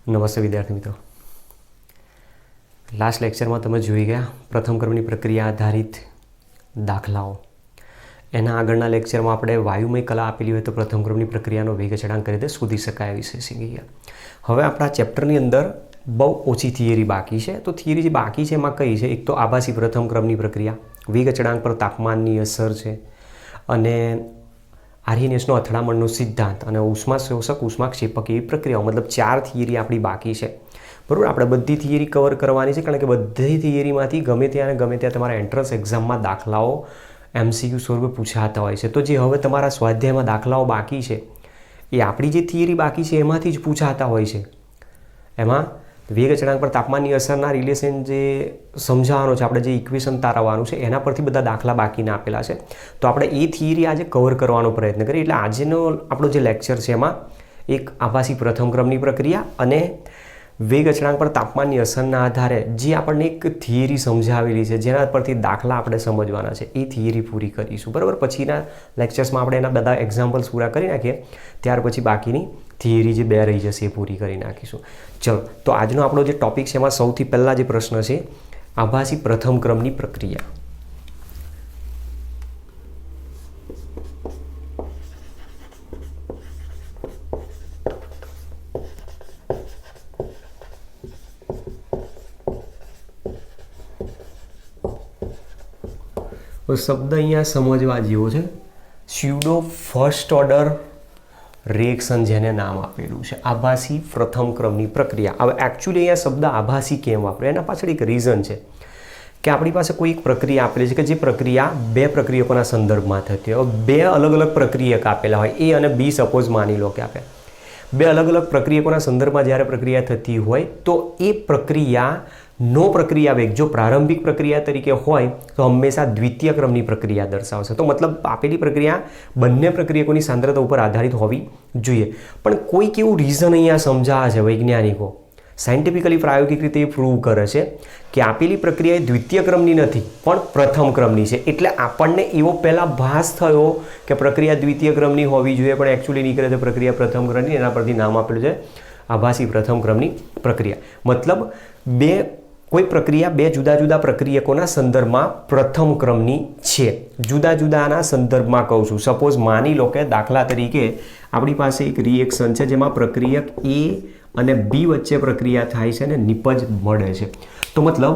નમસ્તે વિદ્યાર્થી મિત્રો, લાસ્ટ લેક્ચરમાં તમે જોઈ ગયા પ્રથમ ક્રમની પ્રક્રિયા આધારિત દાખલાઓ. એના આગળના લેક્ચરમાં આપણે વાયુમય કલા આપેલી હોય તો પ્રથમ ક્રમની પ્રક્રિયાનો વેગ અચળાંક કઈ રીતે શોધી શકાય વિશે શીખી ગયા. હવે આપણા ચેપ્ટરની અંદર બહુ ઓછી થિયરી બાકી છે. તો થિયરી જે બાકી છે એમાં કઈ છે? એક તો આભાસી પ્રથમ ક્રમની પ્રક્રિયા, વેગ અચળાંક પર તાપમાનની અસર છે, અને આર્હિનેસનો અથડામણનો સિદ્ધાંત અને ઉષ્મા શોષક ઉષ્માક્ષેપક એવી પ્રક્રિયાઓ. મતલબ 4 થિયરી આપણી બાકી છે. બરાબર, આપણે બધી થિયરી કવર કરવાની છે, કારણ કે બધી થિયરીમાંથી ગમે ત્યાં તમારા એન્ટ્રન્સ એક્ઝામમાં દાખલાઓ MCQ સ્વરૂપે પૂછાતા હોય છે. તો જે હવે તમારા સ્વાધ્યાયમાં દાખલાઓ બાકી છે એ આપણી જે થિયરી બાકી છે એમાંથી જ પૂછાતા હોય છે. એમાં વેગ અચળાંક પર તાપમાનની અસરના રિલેશન જે સમજાવવાનો છે, આપણે જે ઇક્વેશન તારવવાનું છે એના પરથી બધા દાખલા બાકીના આપેલા છે. તો આપણે એ થિયરી આજે કવર કરવાનો પ્રયત્ન કરીએ. એટલે આજનો આપણો જે લેક્ચર છે એમાં એક આભાસી પ્રથમ ક્રમની પ્રક્રિયા અને વેગ અચળાંક પર તાપમાનની અસરના આધારે જે આપણને એક થિયરી સમજાવેલી છે, જેના પરથી દાખલા આપણે સમજવાના છે, એ થિયરી પૂરી કરીશું. બરાબર, પછીના લેક્ચર્સમાં આપણે એના બધા એક્ઝામ્પલ્સ પૂરા કરી નાખીએ, ત્યાર પછી બાકીની થિયરી જે 2 રહી જશે એ પૂરી કરી નાખીશું. ચલો, તો આજનો આપણો જે ટોપિક છે એમાં સૌથી પહેલાં જે પ્રશ્ન છે, આભાસી પ્રથમ ક્રમની પ્રક્રિયા. શબ્દ અહીંયા સમજવા જેવો છે, સ્યુડો ફર્સ્ટ ઓર્ડર રિએક્શન, જેને નામ આપેલું છે આભાસી પ્રથમ ક્રમની પ્રક્રિયા. હવે એકચ્યુઅલી અહીંયા શબ્દ આભાસી કેમ વાપરે, એના પાછળ એક રીઝન છે કે આપણી પાસે કોઈ એક પ્રક્રિયા આપેલી છે કે જે પ્રક્રિયા 2 પ્રક્રિયકોના સંદર્ભમાં થતી હોય. 2 અલગ અલગ પ્રક્રિયક આપેલા હોય, A અને B સપોઝ માની લો કે આપે 2 અલગ અલગ પ્રક્રિયકોના સંદર્ભમાં જ્યારે પ્રક્રિયા થતી હોય તો એ પ્રક્રિયાનો પ્રક્રિયા વેગ જો પ્રારંભિક પ્રક્રિયા તરીકે હોય તો હંમેશા દ્વિતીય ક્રમની પ્રક્રિયા દર્શાવશે. તો મતલબ આપેલી પ્રક્રિયા બંને પ્રક્રિયકોની સાંદ્રતા ઉપર આધારિત હોવી જોઈએ. પણ કોઈક એવું રીઝન અહીંયા સમજાવે છે વૈજ્ઞાનિકો, સાયન્ટિફિકલી પ્રાયોગિક રીતે એ પ્રૂવ કરે છે કે આપેલી પ્રક્રિયા એ દ્વિતીય ક્રમની નથી પણ પ્રથમ ક્રમની છે. એટલે આપણને એવો પહેલાં ભાસ થયો કે પ્રક્રિયા દ્વિતીય ક્રમની હોવી જોઈએ, પણ એકચ્યુઅલી નીકળે તો પ્રક્રિયા પ્રથમ ક્રમની. એના પરથી નામ આપેલું છે આભાસી પ્રથમ ક્રમની પ્રક્રિયા. મતલબ કોઈ પ્રક્રિયા 2 જુદા જુદા પ્રક્રિયકોના સંદર્ભમાં પ્રથમ ક્રમની છે. જુદા જુદાના સંદર્ભમાં કહું છું. સપોઝ માની લો કે દાખલા તરીકે આપણી પાસે એક રિએક્શન છે જેમાં પ્રક્રિયક A અને B વચ્ચે પ્રક્રિયા થાય છે અને નિપજ મળે છે. તો મતલબ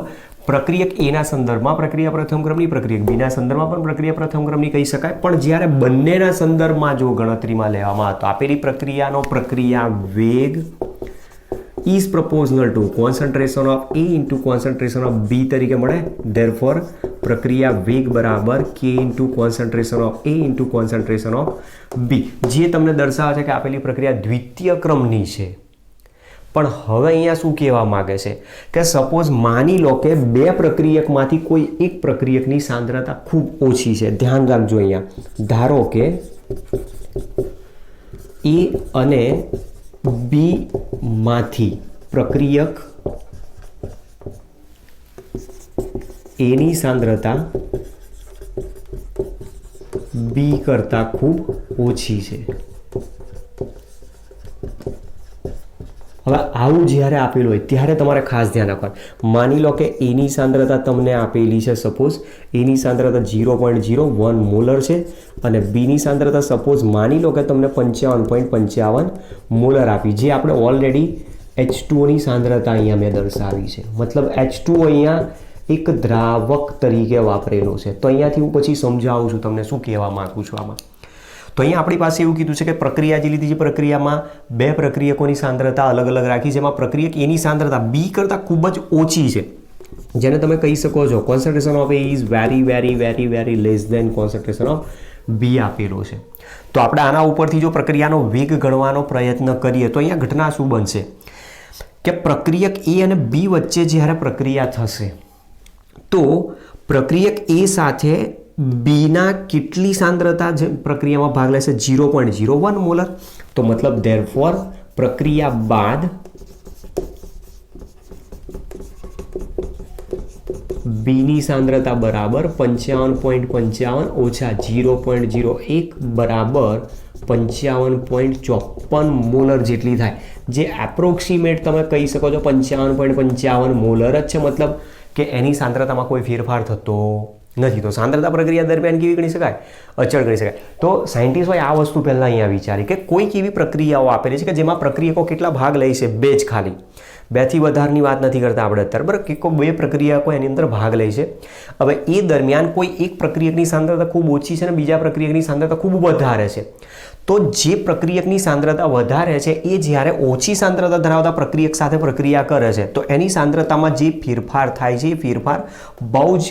પ્રક્રિયક Aના સંદર્ભમાં પ્રક્રિયા પ્રથમ ક્રમની, પ્રક્રિયક Bના સંદર્ભમાં પણ પ્રક્રિયા પ્રથમ ક્રમની કહી શકાય. પણ જ્યારે બંનેના સંદર્ભમાં જો ગણતરીમાં લેવામાં આવે તો આપેલી પ્રક્રિયાનો પ્રક્રિયા વેગ is proportional to concentration of A into concentration of B તરીકે મળે. therefore પ્રક્રિયા વેગ બરાબર K into concentration of A into concentration of B, જે તમને દર્શાવે છે કે આપેલી પ્રક્રિયા દ્વિતીય ક્રમની છે. પણ હવે અહીંયા શું કહેવા માંગે છે કે સપોઝ માની લો કે 2 પ્રક્રિયકમાંથી કોઈ એક પ્રક્રિયકની સાંદ્રતા ખૂબ ઓછી છે. ધ્યાન રાખજો, અહીંયા ધારો કે A અને B માંથી પ્રક્રિયક A ની સાંદ્રતા B કરતાં ખૂબ ઓછી છે. હવે આવું જ્યારે આપેલું હોય ત્યારે તમારે ખાસ ધ્યાન રાખવાનું. માની લો કે A ની સાંદ્રતા તમને આપેલી છે, સપોઝ A ની સાંદ્રતા 0.01 મોલર છે અને B ની સાંદ્રતા સપોઝ માની લો કે તમને 55.55 મોલર આપી, જે આપણે ઓલરેડી H2O ની સાંદ્રતા અહીંયા મેં દર્શાવી છે. મતલબ H2O અહીંયા એક દ્રાવક તરીકે વાપરેલો છે. તો અહીંયાથી હું પછી સમજાવું છું તમને શું કહેવા માંગુ છું આમાં. તો અહીંયા આપણી પાસે એવું કીધું છે કે પ્રક્રિયા જે લીધી છે, પ્રક્રિયામાં 2 પ્રક્રિયકોની સાંદ્રતા અલગ અલગ રાખી, જેમાં પ્રક્રિયક એની સાંદ્રતા B કરતાં ખૂબ જ ઓછી છે, જેને તમે કહી શકો છો concentration of A is very very very very less than concentration of B આપેલો છે. તો આપણે આના ઉપરથી જો પ્રક્રિયાનો વેગ ગણવાનો પ્રયત્ન કરીએ તો અહીંયા ઘટના શું બનશે કે પ્રક્રિયક A અને B વચ્ચે જ્યારે પ્રક્રિયા થશે તો પ્રક્રિયક A સાથે બીના કેટલી સાંદ્રતા પ્રક્રિયામાં ભાગ લેશે? 0.01 મોલર. તો મતલબ ધેરફોર પ્રક્રિયા બાદ બીની સાંદ્રતા બરાબર 55.55 ઓછા 0.01 બરાબર 55.54 મોલર જેટલી થાય, જે એપ્રોક્સિમેટ તમે કહી શકો છો 55.55 મોલર જ છે, મતલબ કે એની સાંદ્રતામાં કોઈ ફેરફાર થતો નથી. તો સાંદ્રતા પ્રક્રિયા દરમિયાન કેવી ગણી શકાય? અચળ ગણી શકાય. તો સાયન્ટિસ્ટોએ આ વસ્તુ પહેલાં અહીંયા વિચારી કે કોઈક એવી પ્રક્રિયાઓ આપેલી છે કે જેમાં પ્રક્રિયકો કેટલા ભાગ લે છે? 2 જ ખાલી, 2 થી વધારની વાત નથી કરતા આપણે અત્યારે, બરાબર? કે 2 પ્રક્રિયકો એની અંદર ભાગ લે છે. હવે એ દરમિયાન કોઈ એક પ્રક્રિયકની સાંદ્રતા ખૂબ ઓછી છે અને બીજા પ્રક્રિયકની સાંદ્રતા ખૂબ વધારે છે. તો જે પ્રક્રિયકની સાંદ્રતા વધારે છે એ જ્યારે ઓછી સાંદ્રતા ધરાવતા પ્રક્રિયક સાથે પ્રક્રિયા કરે છે તો એની સાંદ્રતામાં જે ફેરફાર થાય છે એ ફેરફાર બહુ જ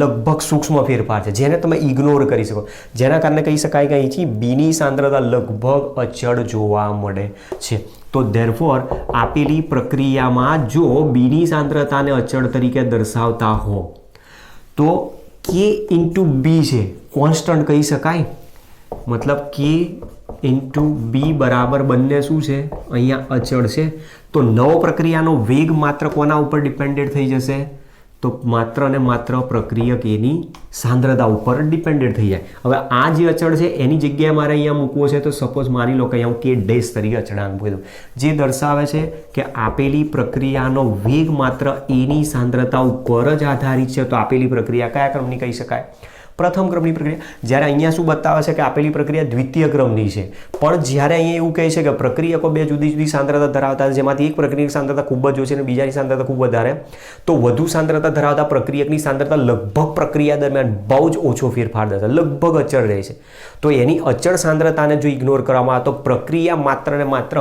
લગભગ સૂક્ષ્મ ફેરફાર છે, જેને તમે ઇગ્નોર કરી શકો, જેના કારણે કહી શકાય કે અહીંથી બીની સાંદ્રતા લગભગ અચળ જોવા મળે છે. તો ધેરફોર આપેલી પ્રક્રિયામાં જો બીની સાંદ્રતાને અચળ તરીકે દર્શાવતા હો તો કે ઇન્ટુ બી છે કોન્સ્ટન્ટ કહી શકાય, મતલબ કે ઇન્ટુ બી બરાબર બંને શું છે? અહીંયા અચળ છે. તો નવો પ્રક્રિયાનો વેગ માત્ર કોના ઉપર ડિપેન્ડેડ થઈ જશે? તો માત્ર ને માત્ર પ્રક્રિયક એની સાંદ્રતા ઉપર ડિપેન્ડેડ થઈ જાય. હવે આ જે અચળ છે એની જગ્યાએ મારે અહીંયા મૂકવો છે તો સપોઝ માની લો કે અહીંયા હું કે ડેશ તરીકે અચળાંક મૂકી દઉં, જે દર્શાવે છે કે આપેલી પ્રક્રિયાનો વેગ માત્ર એની સાંદ્રતા ઉપર જ આધારિત છે. તો આપેલી પ્રક્રિયા કયા ક્રમની કહી શકાય? પ્રથમ ક્રમની પ્રક્રિયા. જ્યારે અહીંયા શું બતાવે છે કે આપેલી પ્રક્રિયા દ્વિતીય ક્રમની છે, પણ જ્યારે અહીંયા એવું કહે છે કે પ્રક્રિયકો 2 જુદી જુદી સાંદ્રતા ધરાવતા છે, જેમાંથી એક પ્રક્રિયકની સાંદ્રતા ખૂબ જ ઓછી અને બીજાની સાંદ્રતા ખૂબ વધારે, તો વધુ સાંદ્રતા ધરાવતા પ્રક્રિયકની સાંદ્રતા લગભગ પ્રક્રિયા દરમિયાન બહુ જ ઓછો ફેરફાર થશે, લગભગ અચળ રહે છે. તો એની અચળ સાંદ્રતાને જો ઇગ્નોર કરવામાં આવે તો પ્રક્રિયા માત્ર ને માત્ર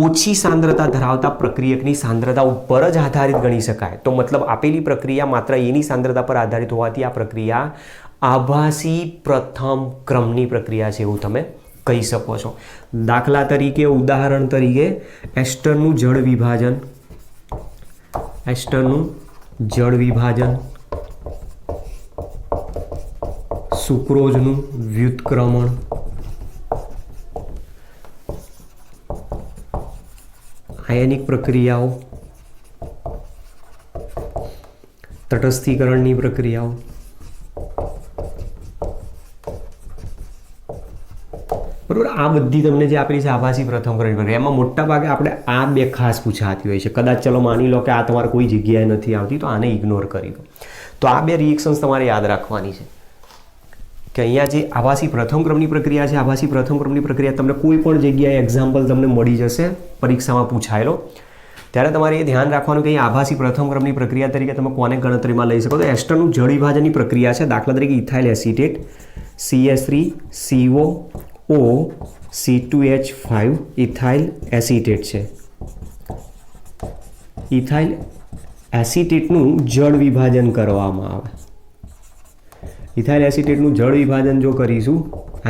ઓછી સાંદ્રતા ધરાવતા પ્રક્રિયકની સાંદ્રતા ઉપર જ આધારિત ગણી શકાય. તો મતલબ આપેલી પ્રક્રિયા માત્ર એની સાંદ્રતા પર આધારિત હોવાથી આ પ્રક્રિયા આભાસી પ્રથમ ક્રમની પ્રક્રિયા છે એવું તમે કહી શકો છો. દાખલા તરીકે, ઉદાહરણ તરીકે એસ્ટરનું જળ વિભાજન, સુક્રોઝનું વ્યુત્ક્રમણ, આયનિક પ્રક્રિયાઓ, તટસ્થીકરણની પ્રક્રિયાઓ, બરાબર? આ બધી તમને જે આપેલી છે આભાસી પ્રથમ ક્રમની પ્રક્રિયા, એમાં મોટા ભાગે આપણે આ 2 ખાસ પૂછાતી હોય છે. કદાચ ચલો માની લો કે આ તમારે કોઈ જગ્યાએ નથી આવતી તો આને ઇગ્નોર કરી દો. તો આ 2 રિએક્શન્સ તમારે યાદ રાખવાની છે કે અહીંયા જે આભાસી પ્રથમ ક્રમની પ્રક્રિયા છે, આભાસી પ્રથમ ક્રમની પ્રક્રિયા તમને કોઈ પણ જગ્યાએ એક્ઝામ્પલ તમને મળી જશે પરીક્ષામાં પૂછાયેલો, ત્યારે તમારે એ ધ્યાન રાખવાનું કે આભાસી પ્રથમ ક્રમની પ્રક્રિયા તરીકે તમે કોને ગણતરીમાં લઈ શકો? તો એસ્ટરનું જળ વિભાજનની પ્રક્રિયા છે. દાખલા તરીકે ethyl acetate CH3CO O C2H5 ethyl acetate છે. ઇથાઇલ એસિટેટનું જળ વિભાજન કરવામાં આવે. ઇથાઇલ એસિટેટનું જળ વિભાજન જો કરીશું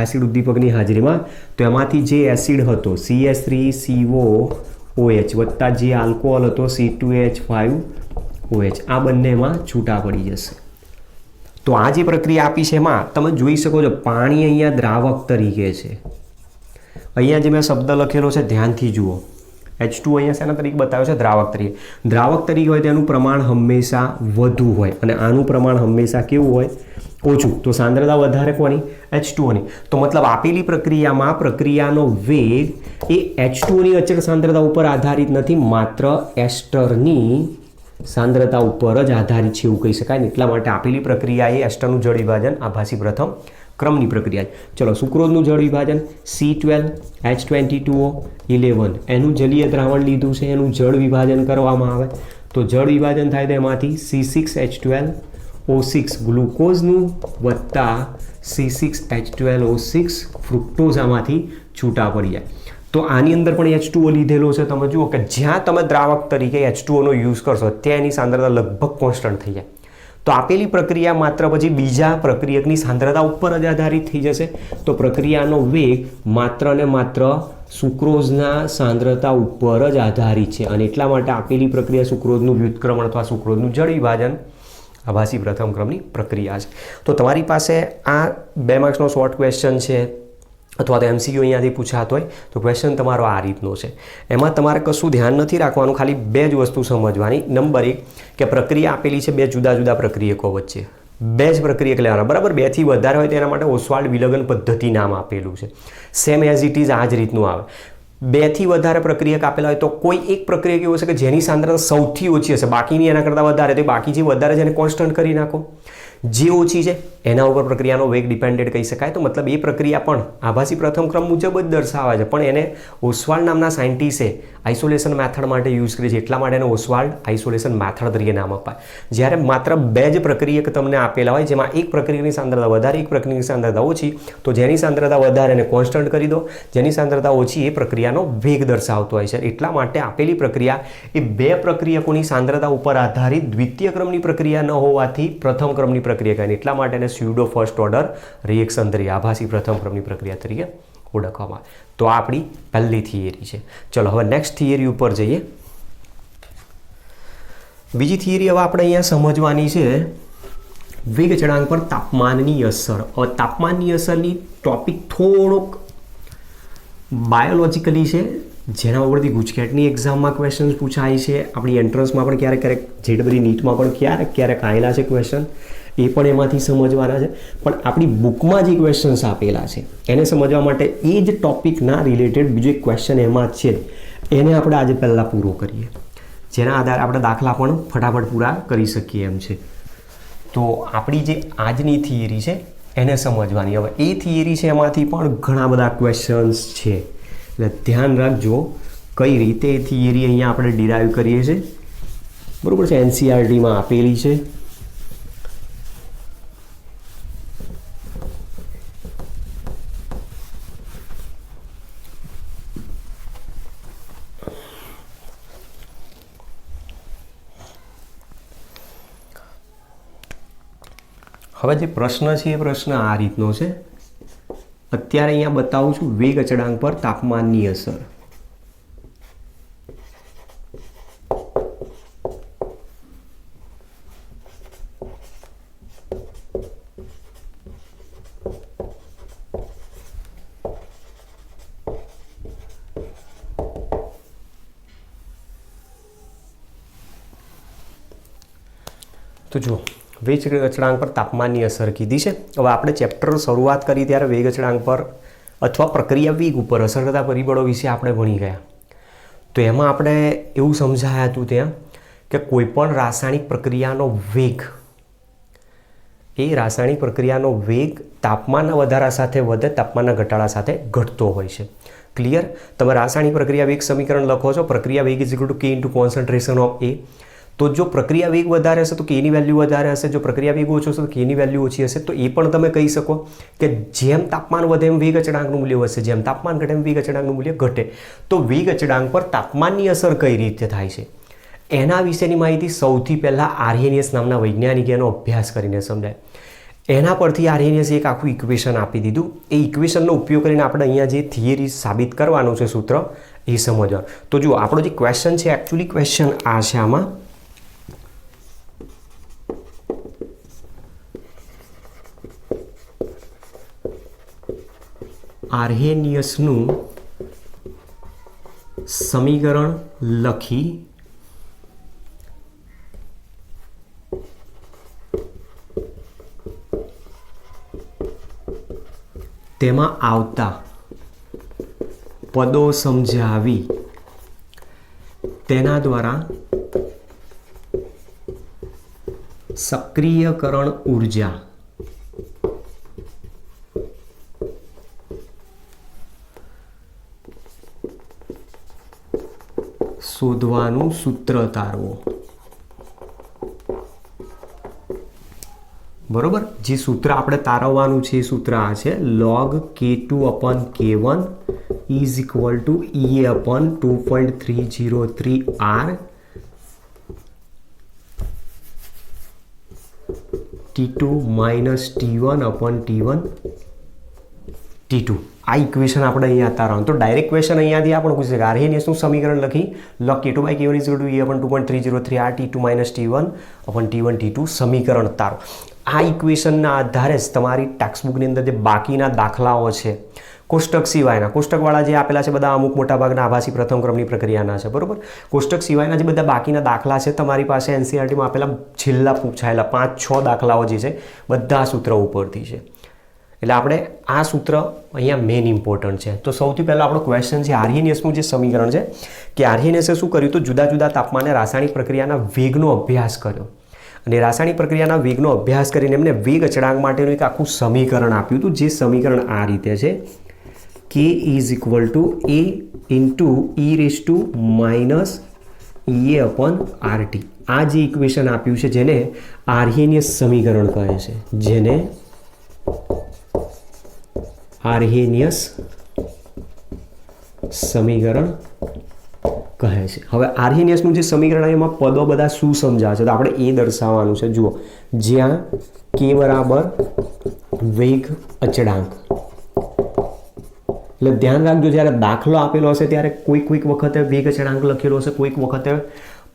એસિડ ઉદ્દીપકની હાજરીમાં તો એમાંથી જે એસિડ હતો CH3COOH વત્તા જે આલ્કોહોલ હતો C2H5OH આ બંનેમાં છૂટા પડી જશે. તો આ જે પ્રક્રિયા આપી છે એમાં તમે જોઈ શકો છો પાણી અહીંયા દ્રાવક તરીકે છે. અહીંયા જે મેં શબ્દ લખેલો છે ધ્યાનથી જુઓ, H2 અહીંયા શેના તરીકે બતાવ્યો છે? દ્રાવક તરીકે. દ્રાવક તરીકે હોય તેનું પ્રમાણ હંમેશા વધુ હોય અને આનું પ્રમાણ હંમેશા કેવું હોય? ઓછું. તો સાંદ્રતા વધારે કોની? H2Oની. તો મતલબ આપેલી પ્રક્રિયામાં પ્રક્રિયાનો વેગ એ H2Oની અચળ સાંદ્રતા ઉપર આધારિત નથી, માત્ર એસ્ટરની સાંદ્રતા ઉપર જ આધારિત છે એવું કહી શકાય. એટલા માટે આપેલી પ્રક્રિયા એ એસ્ટરનું જળ વિભાજન આભાસી પ્રથમ ક્રમની પ્રક્રિયા છે. ચલો, સુક્રોઝનું જળ વિભાજન C12H22O11 એનું જલીય દ્રાવણ લીધું છે, એનું જળ વિભાજન કરવામાં આવે તો જળ વિભાજન થાય તો એમાંથી C6H12O6 ગ્લુકોઝનું વત્તા C6H12O6 ફ્રુક્ટોઝ આમાંથી છૂટા પડી જાય. તો આની અંદર પણ H2O લીધેલો છે. તમે જુઓ કે જ્યાં તમે દ્રાવક તરીકે H2Oનો યુઝ કરશો ત્યાં એની સાંદ્રતા લગભગ કોન્સ્ટન્ટ થઈ જાય. તો આપેલી પ્રક્રિયા માત્ર પછી બીજા પ્રક્રિયકની સાંદ્રતા ઉપર જ આધારિત થઈ જશે. તો પ્રક્રિયાનો વેગ માત્ર ને માત્ર સુક્રોઝના સાંદ્રતા ઉપર જ આધારિત છે અને એટલા માટે આપેલી પ્રક્રિયા સુક્રોઝનું વ્યુત્ક્રમણ અથવા સુક્રોઝનું જળ વિભાજન આભાસી પ્રથમ ક્રમની પ્રક્રિયા છે. તો તમારી પાસે આ 2 માર્ક્સનો શોર્ટ ક્વેશ્ચન છે અથવા તો MCQ અહીંયાથી પૂછાતો હોય તો ક્વેશ્ચન તમારો આ રીતનો છે. એમાં તમારે કશું ધ્યાન નથી રાખવાનું, ખાલી 2 જ વસ્તુ સમજવાની. નંબર 1 કે પ્રક્રિયા આપેલી છે 2 જુદા જુદા પ્રક્રિયકો વચ્ચે, બે જ પ્રક્રિયક લેવાના, બરાબર. 2 થી વધારે હોય તો એના માટે ઓસ્વાલ્ડ વિલગન પદ્ધતિ નામ આપેલું છે. સેમ એઝ ઇટ ઇઝ આ જ રીતનું આવે. 2 થી વધારે પ્રક્રિયક આપેલા હોય તો કોઈ એક પ્રક્રિયક એવું હશે કે જેની સાંદ્રતા સૌથી ઓછી હશે, બાકીની એના કરતાં વધારે, તો બાકી જે વધારે છે એને કોન્સ્ટન્ટ કરી નાખો. જે ઓછી છે એના ઉપર પ્રક્રિયાનો વેગ ડિપેન્ડેડ કહી શકાય. તો મતલબ એ પ્રક્રિયા પણ આભાસી પ્રથમ ક્રમ મુજબ જ દર્શાવે છે, પણ એને ઓસ્વાલ્ડ નામના સાયન્ટિસ્ટે આઇસોલેશન મેથડ માટે યુઝ કરી છે, એટલા માટે એને ઓસ્વાલ્ડ આઇસોલેશન મેથડ તરીકે નામ અપાય. જ્યારે માત્ર 2 જ પ્રક્રિયક તમને આપેલા હોય, જેમાં એક પ્રક્રિયાની સાંદ્રતા વધારે, એક પ્રક્રિયાની સાંદ્રતા ઓછી, તો જેની સાંદ્રતા વધારે એને કોન્સ્ટન્ટ કરી દો, જેની સાંદ્રતા ઓછી એ પ્રક્રિયાનો વેગ દર્શાવતો હોય છે. એટલા માટે આપેલી પ્રક્રિયા એ 2 પ્રક્રિયકોની સાંદ્રતા ઉપર આધારિત દ્વિતીય ક્રમની પ્રક્રિયા ન હોવાથી પ્રથમ ક્રમની પ્રક્રિયા કહે, એટલા માટે એને સ્યુડો ફર્સ્ટ ઓર્ડર રિએક્શન તરીકે, આભાસી પ્રથમ ક્રમની પ્રક્રિયા તરીકે ઓળખવામાં આવે. તો આ આપણી પહેલી થિયરી છે. ચલો હવે નેક્સ્ટ થિયરી ઉપર જઈએ. બીજી થિયરી હવે આપણે અહીંયા સમજવાની છે વેગ ચળાંક પર તાપમાનની અસર. હવે તાપમાનની અસરની ટોપિક થોડોક બાયોલોજિકલી છે, જેના ઉપરથી ગુજકેટની એક્ઝામમાં ક્વેશ્ચન પૂછાય છે, આપણી એન્ટ્રન્સમાં પણ ક્યારેક જેડબલી નીટમાં પણ ક્યારેક આવેલા છે ક્વેશ્ચન, એ પણ એમાંથી સમજવાના છે. પણ આપણી બુકમાં જે ક્વેશ્ચન્સ આપેલા છે એને સમજવા માટે એ જ ટોપિકના રિલેટેડ બીજો એક ક્વેશ્ચન એમાં છે, એને આપણે આજે પહેલાં પૂરો કરીએ, જેના આધારે આપણે દાખલા પણ ફટાફટ પૂરા કરી શકીએ એમ છે. તો આપણી જે આજની થિયરી છે એને સમજવાની. હવે એ થિયરી છે એમાંથી પણ ઘણા બધા ક્વેશ્ચન્સ છે, એટલે ધ્યાન રાખજો કઈ રીતે એ થિયરી અહીંયા આપણે ડિરાઈવ કરીએ છીએ. બરાબર છે, એનસીઆરટીમાં આપેલી છે. હવે જે પ્રશ્ન છે એ પ્રશ્ન આ રીતનો છે. અત્યારે અહીંયા બતાવું છું વેગ અચળાંક પર તાપમાનની અસર. તો જુઓ, વેગ અચળાંક પર તાપમાનની અસર કીધી છે. હવે આપણે ચેપ્ટર શરૂઆત કરી ત્યારે વેગ અચળાંક પર અથવા પ્રક્રિયા વેગ ઉપર અસર કરતા પરિબળો વિશે આપણે ભણી ગયા. તો એમાં આપણે એવું સમજાયા હતું ત્યાં કે કોઈપણ રાસાયણિક પ્રક્રિયાનો વેગ, એ રાસાયણિક પ્રક્રિયાનો વેગ તાપમાનના વધારા સાથે વધે, તાપમાનના ઘટાડા સાથે ઘટતો હોય છે. ક્લિયર? તમે રાસાયણિક પ્રક્રિયા વેગ સમીકરણ લખો છો, પ્રક્રિયા વેગ is equal two k into concentration of એ. તો જો પ્રક્રિયા વેગ વધારે હશે તો કેની વેલ્યુ વધારે હશે, જો પ્રક્રિયા વેગ ઓછો હશે તો કેની વેલ્યુ ઓછી હશે. તો એ પણ તમે કહી શકો કે જેમ તાપમાન વધે એમ વેગ અચળાંકનું મૂલ્ય વધશે, જેમ તાપમાન ઘટે એમ વેગ અચળાંકનું મૂલ્ય ઘટે. તો વેગ અચળાંક પર તાપમાનની અસર કઈ રીતે થાય છે એના વિશેની માહિતી સૌથી પહેલાં આર્હેનિયસ નામના વૈજ્ઞાનિકે એનો અભ્યાસ કરીને સમજાય. એના પરથી આર્હેનિયસે એક આખું ઇક્વેશન આપી દીધું. એ ઇક્વેશનનો ઉપયોગ કરીને આપણે અહીંયા જે થિયરી સાબિત કરવાનું છે, સૂત્ર એ સમજવાનું. તો જુઓ, આપણો જે ક્વેશ્ચન છે, એકચ્યુઅલી ક્વેશ્ચન આ છે. આમાં આર્હેનિયસનું સમીકરણ લખી તેમાં આવતા પદો સમજાવી તેના દ્વારા સક્રિયકરણ ઉર્જા શોધવાનું સૂત્ર તારવો. બરોબર, જે સૂત્ર આપણે તારવવાનું છે એ સૂત્ર આ છે, log K2/K1 is equal two EA/2.303R T2 minus T1/T1 T2. આ ઇક્વેશન આપણે અહીંયા તારવાનું. તો ડાયરેક્ટ ક્વેશ્ચન અહીંયાથી આપણે પૂછી શકે, આર્હેનિયસનું સમીકરણ લખી log K2/K1 is equal two EA/2.303R T2 minus T1/T1 T2 સમીકરણ તારો. આ ઇક્વેશનના આધારે જ તમારી ટેક્સ્ટબુકની અંદર જે બાકીના દાખલાઓ છે, કોષ્ટક સિવાયના, કોષ્ટકવાળા જે આપેલા છે બધા અમુક મોટા ભાગના આભાસી પ્રથમ ક્રમની પ્રક્રિયાના છે, બરાબર. કોષ્ટક સિવાયના જે બધા બાકીના દાખલા છે તમારી પાસે એનસીઈઆરટીમાં આપેલા છેલ્લા પૂછાયેલા 5-6 દાખલાઓ જે છે બધા સૂત્ર ઉપરથી છે. એટલે આપણે આ સૂત્ર અહીંયા મેઇન ઇમ્પોર્ટન્ટ છે. તો સૌથી પહેલાં આપણો ક્વેશ્ચન છે આર્હેનિયસનું જે સમીકરણ છે કે આર્હેનિયસે શું કર્યું તો જુદા જુદા તાપમાને રાસાયણિક પ્રક્રિયાના વેગનો અભ્યાસ કર્યો અને રાસાયણિક પ્રક્રિયાના વેગનો અભ્યાસ કરીને એમને વેગ અચળાંક માટેનું એક આખું સમીકરણ આપ્યું હતું, જે સમીકરણ આ રીતે છે K is equal to A into E raise to minus EA upon RT. આ જે ઇક્વેશન આપ્યું છે જેને આર્હેનિયસ સમીકરણ કહે છે, જેને આર્હેનિયસ સમીકરણ કહે છે. હવે આર્હેનિયસનું જે સમીકરણ એમાં પદો બધા શું સમજાવે છે તો આપણે એ દર્શાવવાનું છે. જુઓ, જ્યાં K બરાબર વેગ અચળાંક, એટલે ધ્યાન રાખજો જ્યારે દાખલો આપેલો હશે ત્યારે કોઈક વખતે વેગ અચળાંક લખેલો હશે, કોઈક વખતે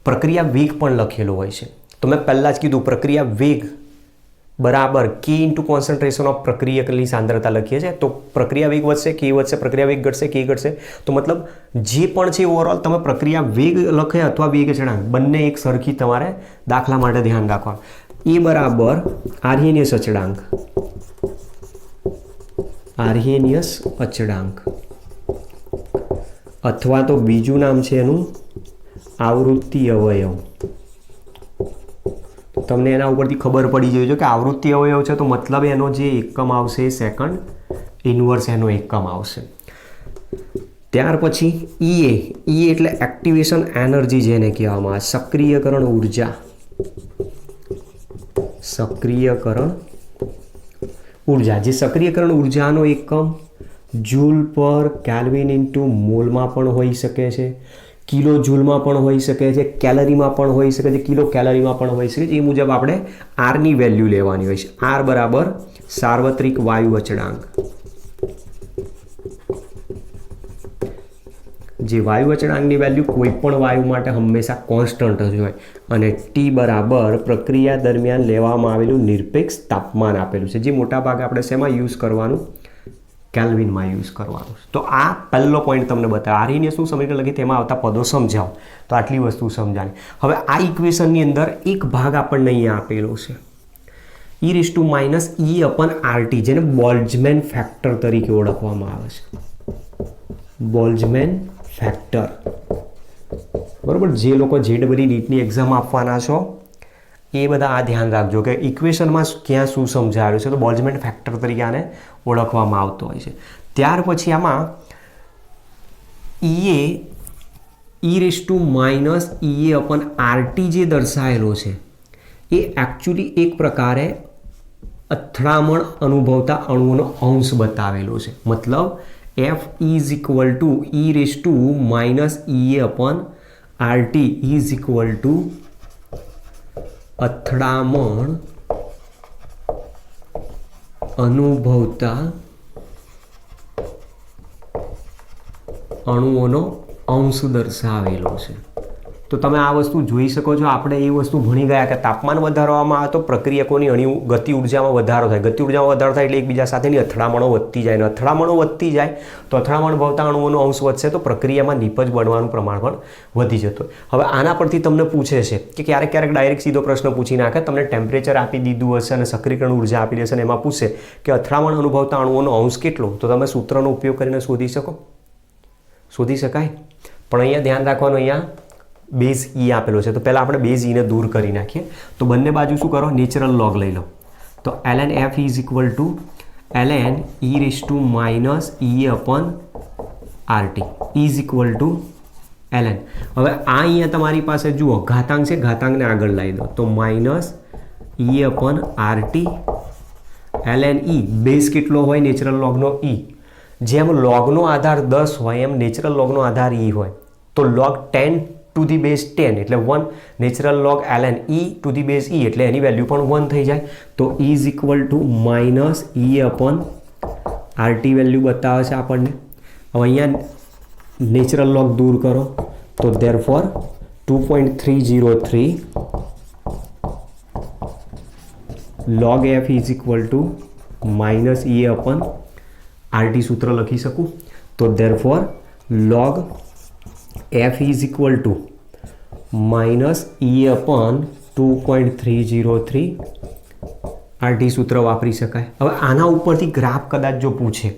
પ્રક્રિયા વેગ પણ લખેલો હોય છે. તો મેં પહેલાં જ કીધું પ્રક્રિયા વેગ બરાબર K ઇન્ટુ કોન્સન્ટ્રેશન ઓફ પ્રક્રિયકની સાંદ્રતા લખીએ છીએ. તો પ્રક્રિયા વેગ વધશે, K વધશે, પ્રક્રિયા વેગ ઘટશે, K ઘટશે. તો મતલબ જે પણ છે ઓવરઓલ તમે પ્રક્રિયા વેગ લખે અથવા વેગ અચળાંક બંને એક સરખી તમારે દાખલા માટે ધ્યાન રાખવાનું. એ બરાબર આર્હેનિયસ અચળાંક, આર્હેનિયસ અચળાંક અથવા તો બીજું નામ છે એનું આવૃત્તિ અવયવ. તમને એના ઉપરથી ખબર પડી જાય છે કે આવૃત્તિ અવયવ છે તો મતલબ એનો જે એકમ આવશે સેકન્ડ ઇન્વર્સ એનો એકમ આવશે. ત્યાર પછી EA, EA એટલે એક્ટિવેશન એનર્જી જેને કહેવામાં આવે, સક્રિયકરણ ઉર્જા, સક્રિયકરણ ઉર્જા. જે સક્રિયકરણ ઉર્જાનો એકમ જૂલ પર કેલ્વિન ઇન્ટુ મોલમાં પણ હોઈ શકે છે, કિલો જૂલમાં પણ હોઈ શકે છે, કેલરીમાં પણ હોઈ શકે છે, કિલો કેલરીમાં પણ હોઈ શકે છે. એ મુજબ આપણે આરની વેલ્યુ લેવાની હોય છે. આર બરાબર સાર્વત્રિક વાયુ અચળાંક, જે વાયુ અચળાંકની વેલ્યુ કોઈ પણ વાયુ માટે હંમેશા કોન્સ્ટન્ટ જ હોય, અને ટી બરાબર પ્રક્રિયા દરમિયાન લેવામાં આવેલું નિરપેક્ષ તાપમાન આપેલું છે, જે મોટાભાગે આપણે શેમાં યુઝ કરવાનું, કેલ્વિનમાં યુઝ કરવાનું. તો આ પહેલો પોઈન્ટ તમને બતાવે. આર્હેનિયસનું સમીકરણ લખી તેમાં આવતા પદો સમજાવો, તો આટલી વસ્તુ સમજાવી. હવે આ ઇક્વેશનની અંદર એક ભાગ આપણને અહીંયા આપેલો છે E raise to minus E upon RT, જેને બોલ્ટ્ઝમેન ફેક્ટર તરીકે ઓળખવામાં આવે છે. બોલ્ટ્ઝમેન ફેક્ટર, બરાબર. જે લોકો JEE નીટની એક્ઝામ આપવાના છો એ બધા આ ધ્યાન રાખજો કે ઇક્વેશનમાં ક્યાં શું સમજાવેલું છે. તો બોલ્ટ્ઝમેન ફેક્ટર તરીકે આને ઓળખવામાં આવતો હોય છે. ત્યાર પછી આમાં EA, E raise to minus EA upon RT જે દર્શાવેલો છે એ એકચ્યુઅલી એક પ્રકારે અથડામણ અનુભવતા અણુઓનો અંશ બતાવેલો છે. મતલબ F is equal to E raise to minus EA upon RT is equal to અથડામણ અનુભવતા અણુઓનો અંશ દર્શાવેલો છે. તો તમે આ વસ્તુ જોઈ શકો છો. આપણે એ વસ્તુ ભણી ગયા કે તાપમાન વધારવામાં આવે તો પ્રક્રિયકોની ગતિ ઉર્જામાં વધારો થાય, ગતિ ઉર્જામાં વધારો થાય એટલે એકબીજા સાથેની અથડામણો વધતી જાય, અને અથડામણો વધતી જાય તો અથડામણ ભવતા અણુઓનો અંશ વધશે તો પ્રક્રિયામાં નિપજ બનવાનું પ્રમાણ પણ વધી જતું. હવે આના પરથી તમને પૂછે છે કે ક્યારેક ક્યારેક ડાયરેક્ટ સીધો પ્રશ્ન પૂછી નાખે, તમને ટેમ્પરેચર આપી દીધું હશે અને સક્રિયકરણ ઉર્જા આપી દેશે અને એમાં પૂછશે કે અથડામણ અનુભવતા અણુઓનો અંશ કેટલો, તો તમે સૂત્રનો ઉપયોગ કરીને શોધી શકાય. પણ અહીંયા ધ્યાન રાખવાનું, અહીંયા બેઝ E આપેલો છે તો પહેલાં આપણે બેઝ E ને દૂર કરી નાખીએ. તો બંને બાજુ શું કરો, નેચરલ લોગ લઈ લો. તો ln F is equal to ln E raise to minus EA upon RT is equal to ln. હવે આ અહીંયા તમારી પાસે જુઓ ઘાતાંક છે, ઘાતાંકને આગળ લાવી દો તો minus EA upon RT ln E. Base કેટલો હોય નેચરલ લોગનો E? જેમ લોગનો આધાર 10 હોય એમ નેચરલ લોગનો આધાર E હોય. તો log 10 ટુ ધી બેઝ 10 એટલે 1, natural log ln E to the base E એટલે એની વેલ્યુ પણ 1 થઈ જાય. તો E is equal to minus EA upon RT value બતાવે છે આપણને. હવે અહીંયા નેચરલ લોગ દૂર કરો તો therefore 2.303 log F is equal to minus EA upon RT सूत्र लखी सकूँ तो therefore log F is equal to minus E upon 2.303 RT सूत्र वापरी शकाय। हवे आना उपरथी ग्राफ कदाच जो पूछे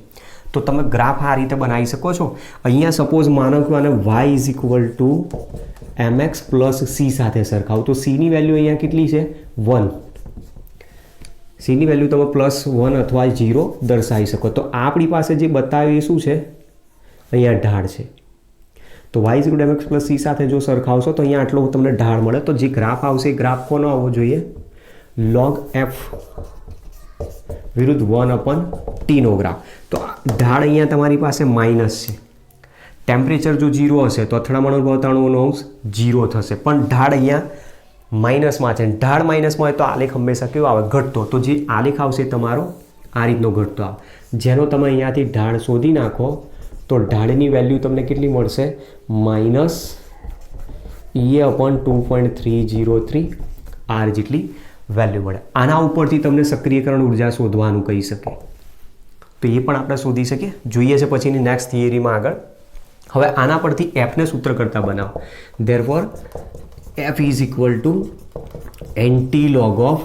तो તમે ગ્રાફ આ રીતે બનાવી શકો છો। અહીંયા સપોઝ માનો કે આને y is equal two mx plus c સાથે સરખાવો તો c ની વેલ્યુ અહીંયા કેટલી છે 1। c ની વેલ્યુ તમે +1 અથવા 0 દર્શાવી શકો। તો આપણી પાસે જે બતાવ્યું એ શું છે અહીંયા ઢાળ છે। તો y is equal two mx plus c સાથે જો સરખાવશો તો અહીંયા આટલો તમને ઢાળ મળે। તો જે ગ્રાફ આવશે એ ગ્રાફ કોનો આવવો જોઈએ log f વિરુદ્ધ 1/t નો ગ્રાફ। તો ઢાળ અહીંયા તમારી પાસે માઇનસ છે, ટેમ્પરેચર જો 0 હશે તો અથડામણ બતાવવાનો અંશ 0 થશે, પણ ઢાળ અહીંયા માઇનસમાં છે। ઢાળ માઇનસમાં હોય તો આલેખ હંમેશા કેવો આવે ઘટતો। તો જે આલેખ આવશે તમારો આ રીતનો ઘટતો આવે। જેનો તમે અહીંયાથી ઢાળ શોધી નાખો તો ઢાળની વેલ્યુ તમને કેટલી મળશે માઇનસ E/2.303 R જેટલી વેલ્યુ મળે। આના ઉપરથી તમને સક્રિયકરણ ઉર્જા શોધવાનું કહી શકે તો એ પણ આપણે શોધી શકીએ। જોઈએ છે પછીની નેક્સ્ટ થિયરીમાં આગળ। હવે આના પરથી એફને સૂત્ર કરતા બનાવો। Therefore F is equal two NT log of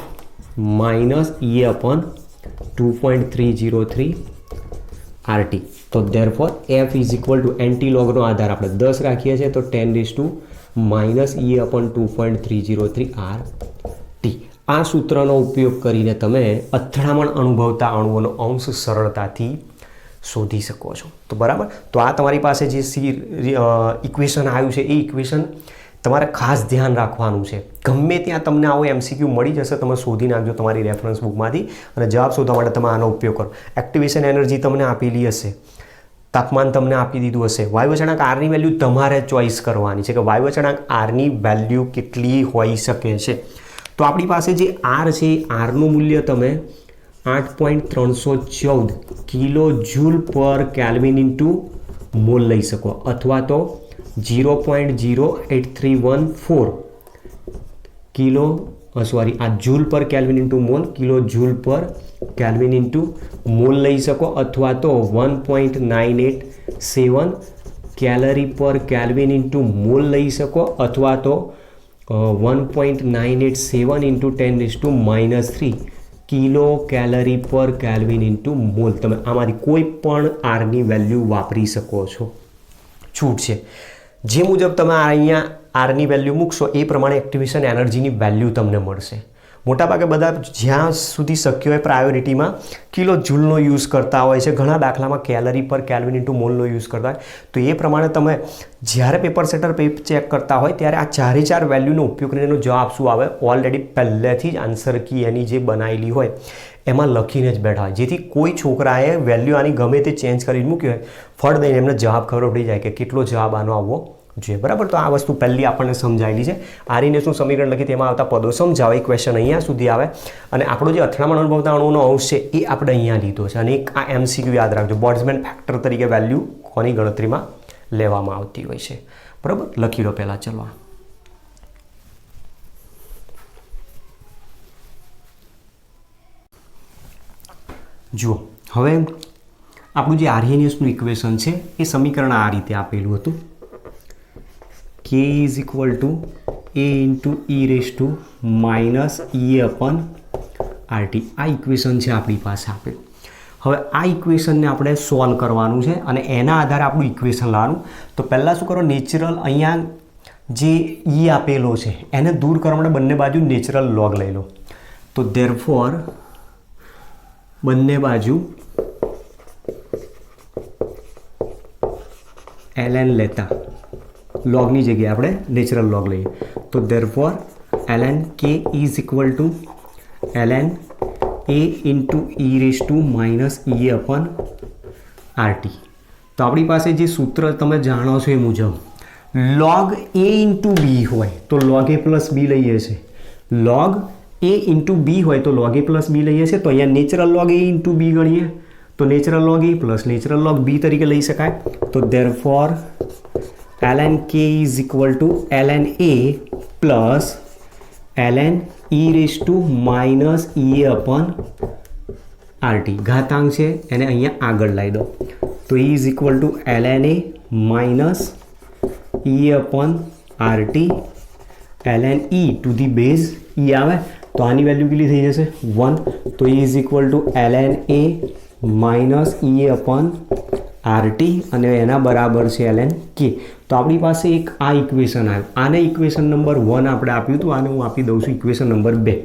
minus E/2.303 RT। તો therefore F is equal two NT logનો આધાર આપણે 10 રાખીએ છીએ તો 10⁻⁻ E/2.303 RT। આ સૂત્રનો ઉપયોગ કરીને તમે અથડામણ અનુભવતા અણુઓનો અંશ સરળતાથી શોધી શકો છો। તો બરાબર, તો આ તમારી પાસે જે ઇક્વેશન આવ્યું છે એ ઇક્વેશન તમારે ખાસ ધ્યાન રાખવાનું છે। ગમે ત્યાં તમને આવો MCQ મળી જશે, તમે શોધી નાખજો તમારી રેફરન્સ બુકમાંથી અને જવાબ શોધવા માટે તમે આનો ઉપયોગ કરો। એક્ટિવેશન એનર્જી તમને આપેલી હશે, તાપમાન તમને આપી દીધું હશે, વાયુ અચળાંક R ની વેલ્યુ તમારે ચોઈસ કરવાની છે કે વાયુ અચળાંક R ની વેલ્યુ કેટલી હોઈ શકે છે। તો આપણી પાસે જે R છે Rનું મૂલ્ય તમે 8.314 કિલો જૂલ પર કેલ્વિન ઇન્ટુ મોલ લઈ શકો અથવા તો 0.08314 કિલો આ જૂલ પર kelvin into mall kilo joule પર કેલ્વિન ઇન્ટુ મોલ લઈ શકો અથવા તો 1.987 કેલરી પર કેલ્વિન ઇન્ટુ મોલ લઈ શકો અથવા તો 1.987 ઇન્ટુ 10⁻³ કિલો કેલરી પર કેલ્વિન ઇન્ટુ મોલ। તમે આમાંથી કોઈ પણ આરની વેલ્યુ વાપરી શકો છો, છૂટ છે। જે મુજબ તમે અહીંયા આરની વેલ્યુ મૂકશો એ પ્રમાણે એક્ટિવેશન એનર્જીની વેલ્યુ તમને મળશે। મોટાભાગે બધા જ્યાં સુધી શક્ય હોય પ્રાયોરિટીમાં કિલો જૂલનો યુઝ કરતા હોય છે, ઘણા દાખલામાં કેલરી પર કેલ્વિન ઇન્ટુ મોલનો યુઝ કરતા હોય। તો એ પ્રમાણે તમે જ્યારે પેપર સેટર ચેક કરતા હોય ત્યારે આ 4 વેલ્યુનો ઉપયોગ કરીને એનો જવાબ શું આવે ઓલરેડી પહેલેથી જ આન્સર કી એની જે બનાવેલી હોય એમાં લખીને જ બેઠા હોય, જેથી કોઈ છોકરાએ વેલ્યુ આની ગમે તે ચેન્જ કરીને મૂકી હોય ફળ દઈને એમને જવાબ ખબર પડી જાય કે કેટલો જવાબ આનો આવવો જોઈએ। બરાબર, તો આ વસ્તુ પહેલી આપણને સમજાયેલી છે। આરીને શું સમીકરણ લખી તેમાં આવતા પદો સમજાવે, ક્વેશ્ચન અહીંયા સુધી આવે અને આપણો જે અથડામણ અનુભવતા અણુનો અંશ છે એ આપણે અહીંયા લીધો છે અને એક આ MCQ યાદ રાખજો, બોલ્ટ્ઝમેન ફેક્ટર તરીકે વેલ્યુ કોની ગણતરીમાં લેવામાં આવતી હોય છે। બરાબર, લખી લો પહેલાં। ચલો જુઓ, હવે આપણું જે આર્હેનિયસનું ઇક્વેશન છે એ સમીકરણ આ રીતે આપેલું હતું K is equal to A into e⁻⁻RT। આ ઇક્વેશન છે આપણી પાસે આપેલું। હવે આ ઇક્વેશનને આપણે સોલ્વ કરવાનું છે અને એના આધારે આપણું ઇક્વેશન લાવવાનું। તો પહેલાં શું કરો, નેચરલ અહીંયા જે E આપેલો છે એને દૂર કરવા માટે બંને બાજુ નેચરલ લોગ લઈ લો। તો ધેરફોર બંને બાજુ ln લેતા लॉगनी जगह આપણે નેચરલ log લઈએ તો therefore ln k is equal to ln a into e⁻⁻RT। તો આપણી પાસે જે સૂત્ર તમે જાણો છો એ મુજબ log a ઇન્ટુ બી હોય તો log a પ્લસ બી લઈએ છે, log a ઇન્ટુ બી હોય તો log a પ્લસ બી લઈએ છે। તો અહીંયા natural log a into B ગણીએ તો natural log a plus natural log B તરીકે લઈ શકાય। તો therefore ln k is equal to ln a plus ln e⁻⁻ RT ઘાતાંક છે એને અહીંયા આગળ લાવી દો તો E is equal to ln a minus E upon RT ln e to the base e આવે તો આની વેલ્યુ કેટલી થઈ જશે 1 તો E is equal to ln a minus E upon RT અને એના બરાબર છે ln k તો આપણી પાસે એક આ ઇક્વેશન આવ્યું આને ઇક્વેશન નંબર 1 આપણે આપ્યું હતું આને હું આપી દઉં છું ઇક્વેશન નંબર 2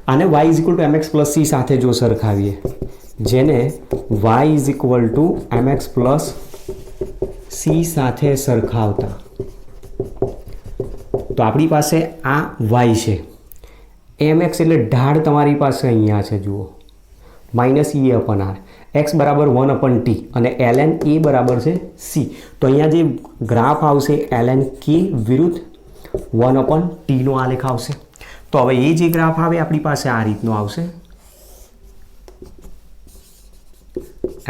આને y is equal two mx plus c સાથે જો સરખાવીએ જેને y is equal two mx plus c સાથે સરખાવતા તો આપણી પાસે આ y છે mx એટલે ઢાળ તમારી પાસે અહીંયા છે જુઓ માઇનસ e અપન r x બરાબર 1 અપન t અને ln a બરાબર છે c તો અહીંયા જે ગ્રાફ આવશે ln k વિરુદ્ધ 1 અપન t નો આલેખ આવશે તો હવે એ જે ગ્રાફ આવે આપણી પાસે આ રીતનો આવશે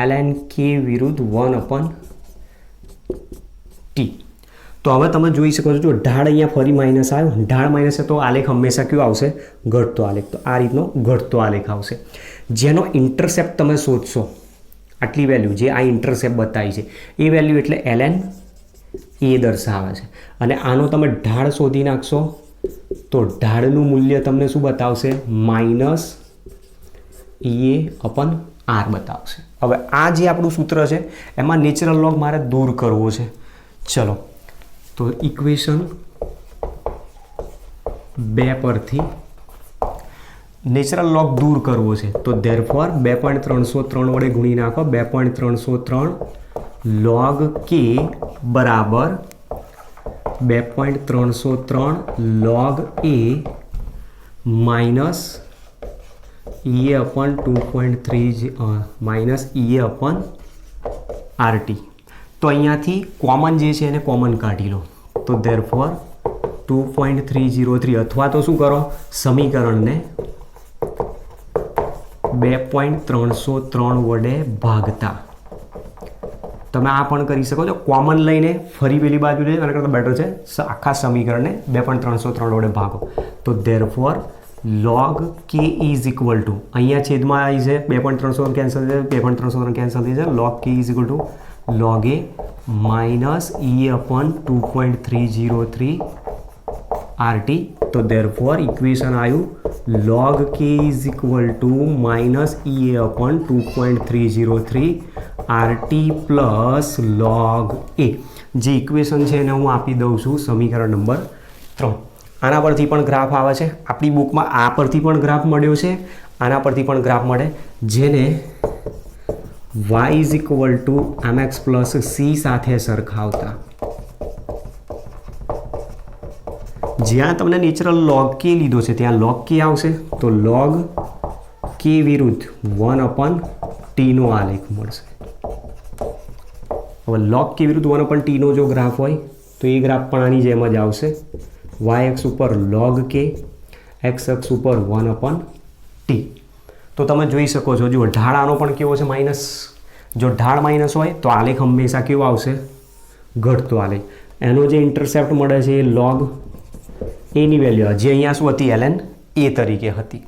ln k વિરુદ્ધ 1 અપન t તો હવે તમે જોઈ શકો છો જો ઢાળ અહીંયા ફરી માઇનસ આવ્યો ઢાળ માઇનસ તો આલેખ હંમેશા કયો આવશે ઘટતો આલેખ તો આ રીતનો ઘટતો આલેખ આવશે જેનો ઇન્ટરસેપ્ટ તમે શોધશો આટલી વેલ્યુ જે આ ઇન્ટરસેપ્ટ બતાવી છે એ વેલ્યુ એટલે ln a દર્શાવે છે અને આનો તમે ઢાળ શોધી નાખશો તો ઢાળનું મૂલ્ય તમને શું બતાવશે માઇનસ ea અપન r બતાવશે હવે આ જે આપણું સૂત્ર છે એમાં નેચરલ લોગ મારે દૂર કરવો છે ચલો તો ઇક્વેશન 2 પરથી નેચરલ લોગ દૂર કરવો છે તો ધેરફોર 2.303 વડે ગુણી નાખો 2.303 log k બરાબર 2.303 log a minus ea upon 2.3 minus ea upon RT તો અહીંયાથી કોમન જે છે એને કોમન કાઢી લો તો ધેરફોર 2.303 અથવા તો શું કરો સમીકરણને 2.303 વડે ભાગતા તમે આ પણ કરી શકો છો કોમન લઈને ફરી પેલી બાજુ લઈને એના કરતાં બેટર છે આખા સમીકરણને 2.303 વડે ભાગો તો therefore log k is equal two અહીંયા છેદમાં આવી છે 2.303 કેન્સલ છે 2.303 કેન્સલ થઈ છે log k is equal two log a minus e અપન 2.303 RT તો therefore ઇક્વેશન આવ્યું log k is equal to minus ea અપન 2.303 RT plus log a જે ઇક્વેશન છે એને હું આપી દઉં છું સમીકરણ નંબર 3 આના પરથી પણ ગ્રાફ આવે છે આપણી બુકમાં આ પરથી પણ ગ્રાફ મળ્યો છે આના પરથી પણ ગ્રાફ મળે જેને y is equal two mx plus c સાથે સરખાવતા જ્યાં તમને નેચરલ log k લીધો છે ત્યાં log k આવશે તો log k વિરુદ્ધ 1 અપન t નો આલેખ મળશે હવે log k વિરુદ્ધ 1 અપન t નો જો ગ્રાફ હોય તો એ ગ્રાફ પણ આની જેમ જ આવશે y અક્ષ ઉપર log k x અક્ષ ઉપર 1 અપન t તો તમે જોઈ શકો છો જો ઢાળ આનો પણ કેવો છે માઇનસ જો ઢાળ માઇનસ હોય તો આલેખ હંમેશા કેવો આવશે ઘટતો આલેખ એનો જે ઇન્ટરસેપ્ટ મળે છે એ log a ની વેલ્યુ જે અહીંયા શું હતી ln a તરીકે હતી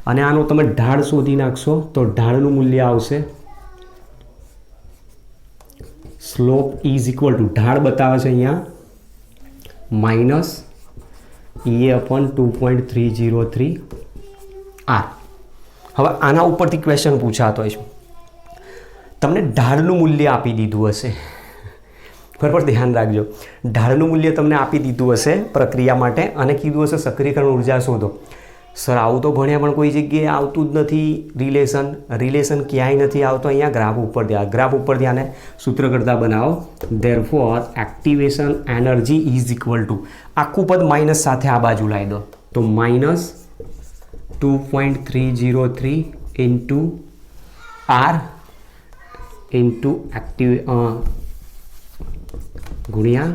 અને આનો તમે ઢાળ શોધી નાખશો તો ઢાળનું મૂલ્ય આવશે સ્લોપ ઇઝ ઇક્વલ ટુ ઢાળ બતાવે છે અહીંયા માઇનસ ea અપન 2.303 r હવે આના ઉપરથી ક્વેશ્ચન પૂછાતો હોય છે તમને ઢાળનું મૂલ્ય આપી દીધું હશે બરાબર ધ્યાન રાખજો ઢાળનું મૂલ્ય તમને આપી દીધું હશે પ્રક્રિયા માટે અને કીધું હશે સક્રિયકરણ ઉર્જા શોધો સર આવું તો ભણ્યા પણ કોઈ જગ્યાએ આવતું જ નથી રિલેશન ક્યાંય નથી આવતો અહીંયા ગ્રાફ ઉપર ધ્યાને સૂત્ર કરતા બનાવો therefore activation energy is equal two આખું પદ માઇનસ સાથે આ બાજુ લાવી દો તો માઇનસ 2.303 ઇન્ટુ આર ઇન્ટુ ગુણ્યા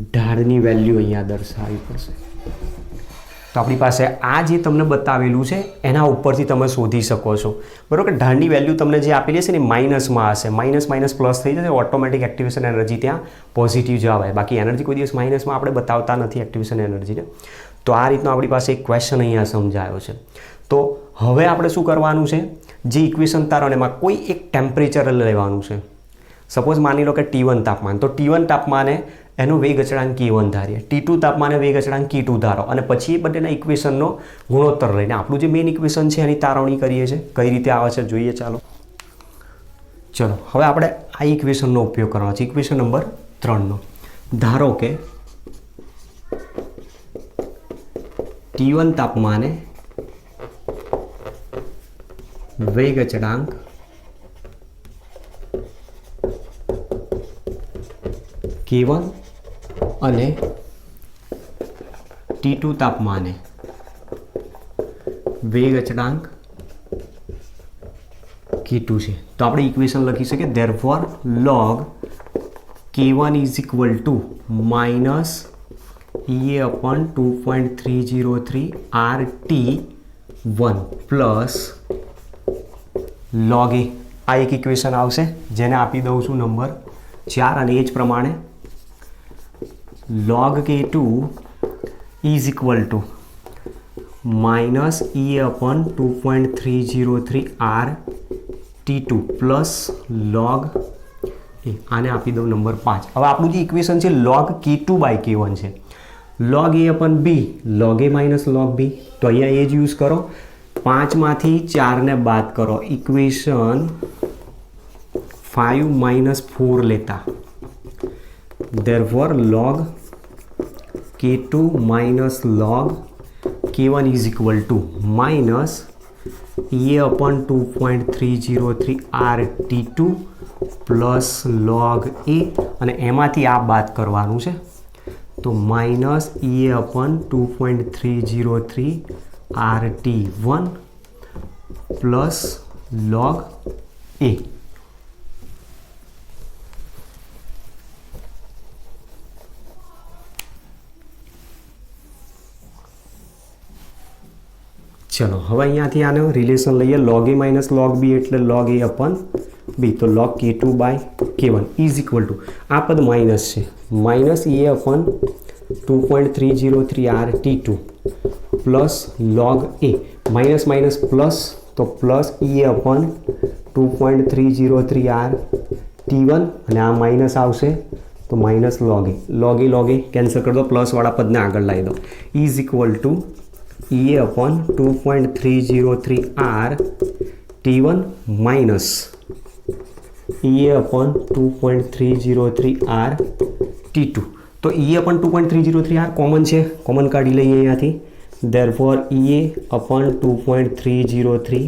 ઢાળની વેલ્યુ અહીંયા દર્શાવવી પડશે તો આપણી પાસે આ જે તમને બતાવેલું છે એના ઉપરથી તમે શોધી શકો છો બરાબર કે ઢાળની વેલ્યુ તમને જે આપેલી છે ને માઇનસમાં હશે માઇનસ પ્લસ થઈ જશે ઓટોમેટિક એક્ટિવેશન એનર્જી ત્યાં પોઝિટિવ જ આવે બાકી એનર્જી કોઈ દિવસ માઇનસમાં આપણે બતાવતા નથી એક્ટિવેશન એનર્જીને તો આ રીતનો આપણી પાસે એક ક્વેશ્ચન અહીંયા સમજાયો છે તો હવે આપણે શું કરવાનું છે જે ઇક્વેશન તારો એમાં કોઈ એક ટેમ્પરેચર લેવાનું છે. સપોઝ માની લો કે T1 તાપમાન, તો T1 તાપમાને એનો વેગ અચળાંક K1 ધારીએ, T2 તાપમાને વેગ અચળાંક K2 ધારો, અને પછી એ બંનેના ઇક્વેશનનો ગુણોત્તર લઈને આપણું જે મેઇન ઇક્વેશન છે એની તારવણી કરીએ છીએ. કઈ રીતે આવે છે જોઈએ. ચલો હવે આપણે આ ઇક્વેશનનો ઉપયોગ કરવાનો છે, ઇક્વેશન નંબર 3નો. ધારો કે T1 તાપમાને વેગ અચળાંક K1 અને T2 તાપમાને વેગ અચળાંક K2 છે. તો આપણે ઇક્વેશન લખી શકીએ therefore log K1 is equal to minus EA upon 2.303 RT1 plus log A. આ એક ઇક્વેશન આવશે જેને આપી દઉં છું નંબર 4, અને એ જ પ્રમાણે log K2 is equal to minus EA upon 2.303 RT2 plus log A. આને આપી દઉં નંબર 5. હવે આપણું જે ઇક્વેશન છે log K2 by K1 છે. log A upon B, log A minus log B. તો અહીંયા એ જ યુઝ કરો. 5માંથી 4ને બાદ કરો, ઇક્વેશન 5 minus 4 લેતા. therefore log K2 minus log K1 is equal to minus EA upon 2.303 RT2 plus log A, અને એમાંથી આ બાદ કરવાનું છે, તો minus EA upon 2.303 RT1 plus log A. ચલો હવે અહીંયાથી આનો રિલેશન લઈએ. log A minus log B એટલે log A upon B, તો log K2 by K1 is equal to આ પદ માઇનસ છે, minus EA upon 2.303 RT2 plus log A, minus minus plus, તો પ્લસ EA upon 2.303 RT1, અને આ minus આવશે તો માઇનસ log A કેન્સલ કરી દો, પ્લસવાળા પદને આગળ લાવી દો, is equal two EA upon 2.303 RT1 minus EA upon 2.303 RT2. તો EA upon 2.303 R કોમન છે, કોમન કાઢી લઈએ અહીંયાથી. therefore EA upon 2.303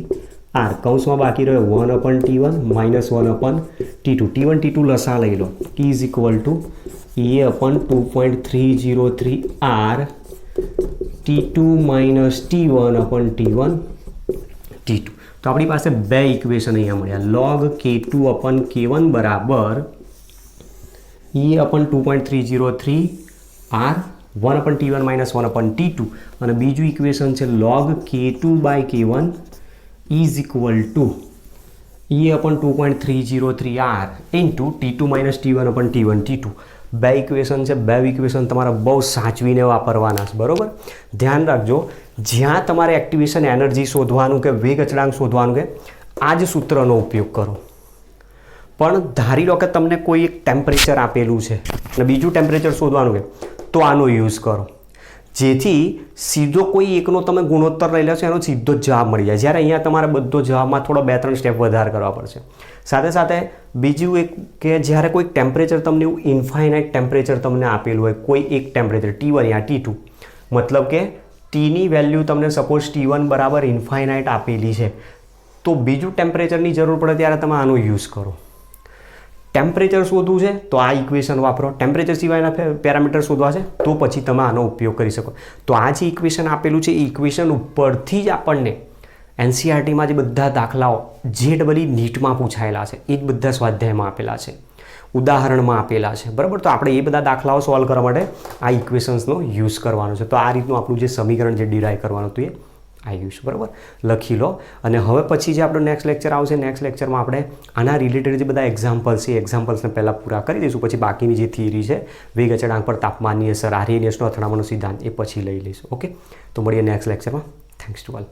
R કૌંસમાં બાકી રહ્યો 1 upon T1 minus 1 upon T2. T1 T2 લસા લઈ લો, is equal to EA upon 2.303 R T2 minus T1 upon T1 T2. તો આપણી પાસે બે ઇક્વેશન અહીંયા મળ્યા. log K2 upon K1 બરાબર EA upon 2.303 R 1 upon T1 minus 1 upon T2, અને બીજું ઇક્વેશન છે log K2 by K1 is equal to EA upon 2.303 R into T2 minus T1 upon T1 T2. બે equation છે, બે equation તમારે બહુ સાચવીને વાપરવાના છે, બરાબર. ધ્યાન રાખજો, જ્યાં તમારે એક્ટિવેશન એનર્જી શોધવાનું કે વેગ અચળાંક શોધવાનું કે આ જ સૂત્રનો ઉપયોગ કરો. પણ ધારી લો કે તમને કોઈ એક ટેમ્પરેચર આપેલું છે અને બીજું ટેમ્પરેચર શોધવાનું કે, તો આનો યુઝ કરો, જેથી સીધો કોઈ એકનો તમે ગુણોત્તર લઈ લો છો એનો સીધો જ જવાબ મળી જાય. જ્યારે અહીંયા તમારે બધો જવાબમાં થોડો 2-3 સ્ટેપ વધારે કરવા પડશે. સાથે સાથે બીજું એક કે જ્યારે કોઈ ટેમ્પરેચર તમને એવું ઇન્ફાઇનાઇટ ટેમ્પરેચર તમને આપેલું હોય, કોઈ એક ટેમ્પરેચર T1 યા T2, મતલબ કે Tની વેલ્યુ તમને સપોઝ T1 બરાબર ઇન્ફાઇનાઇટ આપેલી છે, તો બીજું ટેમ્પરેચરની જરૂર પડે ત્યારે તમે આનો યુઝ કરો. ટેમ્પરેચર શોધવું છે તો આ ઇક્વેશન વાપરો, ટેમ્પરેચર સિવાયના પેરામીટર શોધવા છે તો પછી તમે આનો ઉપયોગ કરી શકો. તો આ જે ઇક્વેશન આપેલું છે એ ઇક્વેશન ઉપરથી જ આપણને NCERTમાં જે બધા દાખલાઓ JEE નીટમાં પૂછાયેલા છે એ જ બધા સ્વાધ્યાયમાં આપેલા છે, ઉદાહરણમાં આપેલા છે, બરાબર. તો આપણે એ બધા દાખલાઓ સોલ્વ કરવા માટે આ ઇક્વેશન્સનો યુઝ કરવાનો છે. તો આ રીતનું આપણું જે સમીકરણ જે ડિરાઈવ કરવાનું હતું એ આવ્યું છે, બરાબર. લખી લો. અને હવે પછી જે આપણો નેક્સ્ટ લેક્ચર આવશે, નેક્સ્ટ લેક્ચરમાં આપણે આના રિલેટેડ જે બધા એક્ઝામ્પલ્સ છે એ એક્ઝામ્પલ્સને પહેલાં પૂરા કરી દઈશું, પછી બાકીની જે થિયરી છે વેગ અચળાંક પર તાપમાનની અસર, આરએનએસનો અથડામણનો સિદ્ધાંત, એ પછી લઈ લઈશું. ઓકે, તો મળીએ નેક્સ્ટ લેક્ચરમાં. Thanks to all.